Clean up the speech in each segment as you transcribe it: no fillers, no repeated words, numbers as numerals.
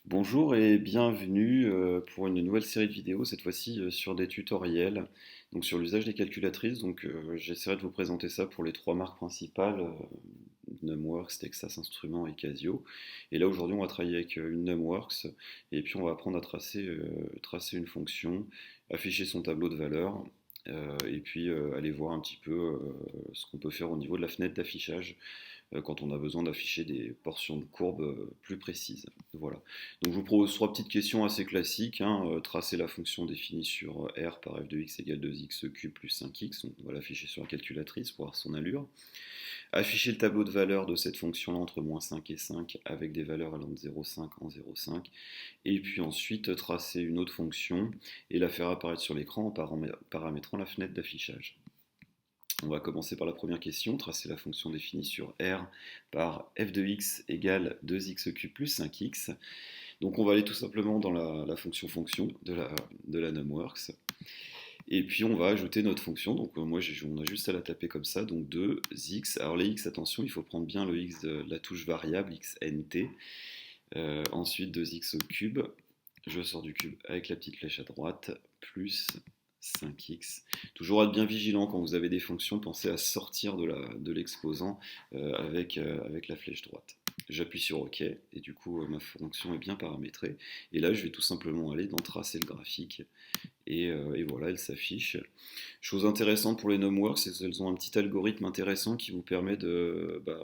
Bonjour et bienvenue pour une nouvelle série de vidéos, cette fois-ci sur des tutoriels, donc sur l'usage des calculatrices. J'essaierai de vous présenter ça pour les trois marques principales, Numworks, Texas Instruments et Casio. Et là aujourd'hui on va travailler avec une Numworks et puis on va apprendre à tracer une fonction, afficher son tableau de valeurs et puis aller voir un petit peu ce qu'on peut faire au niveau de la fenêtre d'affichage quand on a besoin d'afficher des portions de courbe plus précises. Voilà. Donc je vous propose trois petites questions assez classiques, hein. Tracer la fonction définie sur R par f de x égale 2x cube plus 5x, donc on va l'afficher sur la calculatrice pour voir son allure. Afficher le tableau de valeurs de cette fonction-là entre moins 5 et 5 avec des valeurs allant de 0,5 en 0,5. Et puis ensuite tracer une autre fonction et la faire apparaître sur l'écran en paramétrant la fenêtre d'affichage. On va commencer par la première question, tracer la fonction définie sur R par f de x égale 2x cube plus 5x. Donc on va aller tout simplement dans la fonction de la Numworks. Et puis on va ajouter notre fonction, donc on a juste à la taper comme ça, donc 2x. Alors les x, attention, il faut prendre bien le x de la touche variable, xnt. Ensuite 2x au cube, je sors du cube avec la petite flèche à droite, plus 5x. Toujours être bien vigilant quand vous avez des fonctions, pensez à sortir de l'exposant avec la flèche droite. J'appuie sur OK et du coup ma fonction est bien paramétrée. Et là je vais tout simplement aller dans tracer le graphique et voilà, elle s'affiche. Chose intéressante pour les Numworks, c'est qu'elles ont un petit algorithme intéressant qui vous permet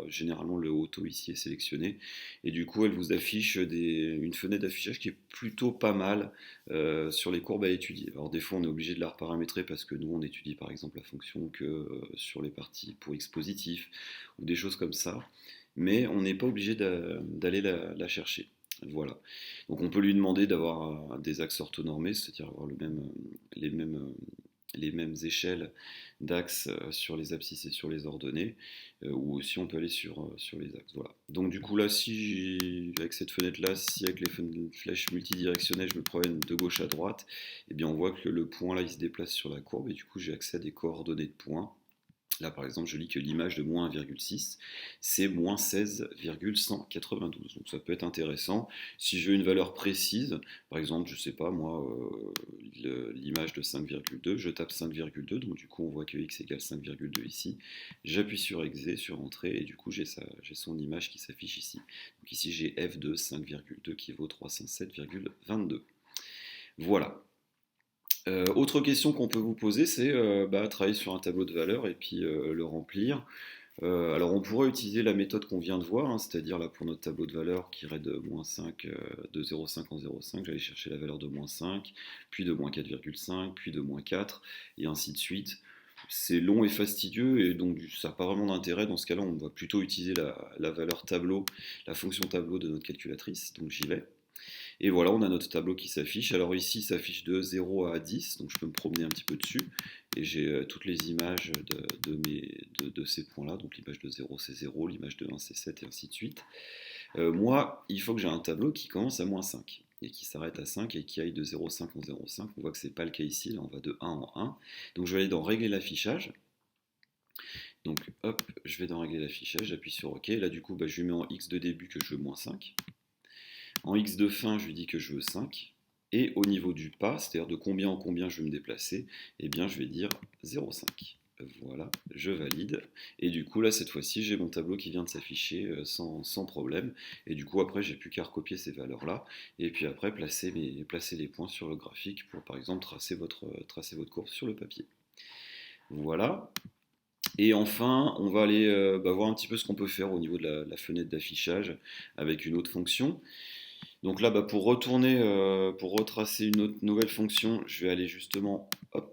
généralement le auto ici est sélectionné, et du coup elle vous affiche une fenêtre d'affichage qui est plutôt pas mal sur les courbes à étudier. Alors des fois on est obligé de la reparamétrer parce que nous on étudie par exemple la fonction que sur les parties pour x positif ou des choses comme ça, mais on n'est pas obligé d'aller la chercher. Voilà. Donc on peut lui demander d'avoir des axes orthonormés, c'est-à-dire avoir les mêmes échelles d'axes sur les abscisses et sur les ordonnées, ou aussi on peut aller sur les axes. Voilà. Donc du coup là, avec cette fenêtre-là, si avec les flèches multidirectionnelles, je me promène de gauche à droite, eh bien on voit que le point là, il se déplace sur la courbe, et du coup j'ai accès à des coordonnées de points. Là, par exemple, je lis que l'image de moins 1,6, c'est moins 16,192. Donc ça peut être intéressant. Si je veux une valeur précise, par exemple, je ne sais pas, moi, l'image de 5,2, je tape 5,2, donc du coup, on voit que x égale 5,2 ici. J'appuie sur exe, sur entrée, et du coup, j'ai son image qui s'affiche ici. Donc ici, j'ai f de 5,2 qui vaut 307,22. Voilà. Autre question qu'on peut vous poser, c'est travailler sur un tableau de valeurs et puis le remplir. Alors on pourrait utiliser la méthode qu'on vient de voir, hein, c'est-à-dire là pour notre tableau de valeurs qui irait de moins 5, de 0,5 en 0,5, j'allais chercher la valeur de moins 5, puis de moins 4,5, puis de moins 4, et ainsi de suite. C'est long et fastidieux, et donc ça n'a pas vraiment d'intérêt. Dans ce cas-là, on va plutôt utiliser la valeur tableau, la fonction tableau de notre calculatrice, donc j'y vais. Et voilà, on a notre tableau qui s'affiche. Alors ici, il s'affiche de 0 à 10, donc je peux me promener un petit peu dessus. Et j'ai toutes les images de ces points-là. Donc l'image de 0, c'est 0, l'image de 1, c'est 7, et ainsi de suite. Moi, il faut que j'ai un tableau qui commence à moins 5 et qui s'arrête à 5 et qui aille de 0,5 en 0,5. On voit que ce n'est pas le cas ici, là on va de 1 en 1. Donc je vais aller dans Régler l'affichage. Donc hop, je vais dans Régler l'affichage, j'appuie sur OK. Là du coup, je lui mets en X de début que je veux moins 5. En X de fin, je lui dis que je veux 5. Et au niveau du pas, c'est-à-dire de combien en combien je veux me déplacer, eh bien je vais dire 0,5. Voilà, je valide. Et du coup, là, cette fois-ci, j'ai mon tableau qui vient de s'afficher sans problème. Et du coup, après, j'ai plus qu'à recopier ces valeurs-là. Et puis après, placer les points sur le graphique pour, par exemple, tracer votre courbe sur le papier. Voilà. Et enfin, on va aller voir un petit peu ce qu'on peut faire au niveau de la fenêtre d'affichage avec une autre fonction. Donc là, pour retracer une autre nouvelle fonction, je vais aller justement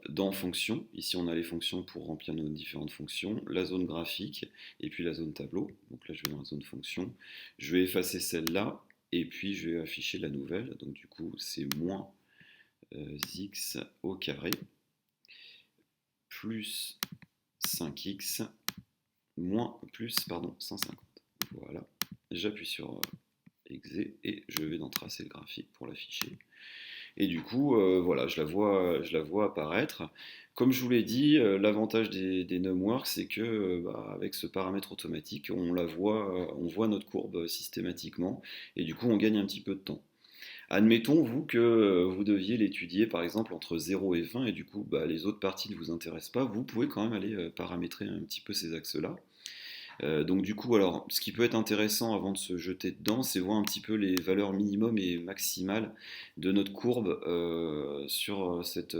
dans fonction. Ici, on a les fonctions pour remplir nos différentes fonctions, la zone graphique et puis la zone tableau. Donc là, je vais dans la zone fonction. Je vais effacer celle-là et puis je vais afficher la nouvelle. Donc du coup, c'est moins x au carré plus 5x plus 150. Voilà. J'appuie sur exe et je vais dans tracer le graphique pour l'afficher. Et du coup, voilà, je la vois apparaître. Comme je vous l'ai dit, l'avantage des Numworks, c'est que avec ce paramètre automatique, on voit notre courbe systématiquement, et du coup, on gagne un petit peu de temps. Admettons, vous, que vous deviez l'étudier par exemple entre 0 et 20 et du coup bah, les autres parties ne vous intéressent pas, vous pouvez quand même aller paramétrer un petit peu ces axes-là. Donc du coup, alors, ce qui peut être intéressant avant de se jeter dedans, c'est voir un petit peu les valeurs minimum et maximales de notre courbe sur cet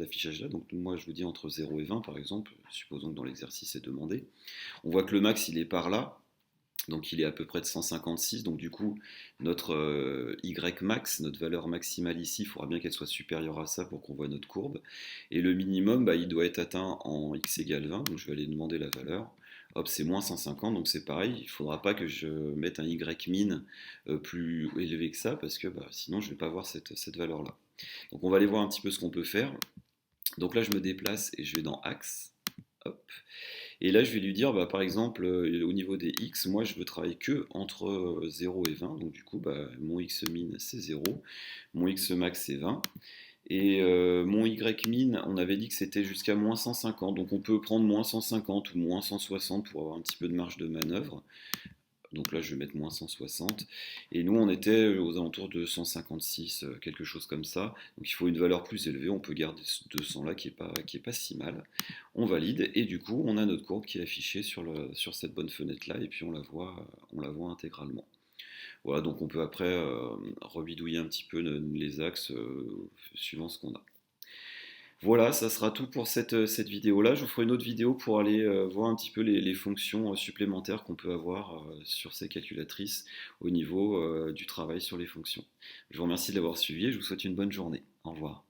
affichage-là. Donc moi, je vous dis entre 0 et 20, par exemple, supposons que dans l'exercice est demandé. On voit que le max, il est par là. Donc il est à peu près de 156, donc du coup notre Y max, notre valeur maximale ici, il faudra bien qu'elle soit supérieure à ça pour qu'on voit notre courbe. Et le minimum, bah, il doit être atteint en X égale 20, donc je vais aller demander la valeur. Hop, c'est moins 150, donc c'est pareil, il ne faudra pas que je mette un Y min plus élevé que ça, parce que bah, sinon je ne vais pas voir cette valeur-là. Donc on va aller voir un petit peu ce qu'on peut faire. Donc là je me déplace et je vais dans Axe. Hop. Et là, je vais lui dire, bah, par exemple, au niveau des x, moi, je veux travailler que entre 0 et 20. Donc, du coup, bah, mon x min, c'est 0. Mon x max, c'est 20. Et mon y min, on avait dit que c'était jusqu'à moins 150. Donc, on peut prendre moins 150 ou moins 160 pour avoir un petit peu de marge de manœuvre. Donc là, je vais mettre moins 160. Et nous, on était aux alentours de 156, quelque chose comme ça. Donc il faut une valeur plus élevée. On peut garder ce 200 là qui est pas si mal. On valide. Et du coup, on a notre courbe qui est affichée sur cette bonne fenêtre là. Et puis on la voit intégralement. Voilà, donc on peut après rebidouiller un petit peu les axes suivant ce qu'on a. Voilà, ça sera tout pour cette vidéo-là. Je vous ferai une autre vidéo pour aller voir un petit peu les fonctions supplémentaires qu'on peut avoir sur ces calculatrices au niveau du travail sur les fonctions. Je vous remercie de l'avoir suivi et je vous souhaite une bonne journée. Au revoir.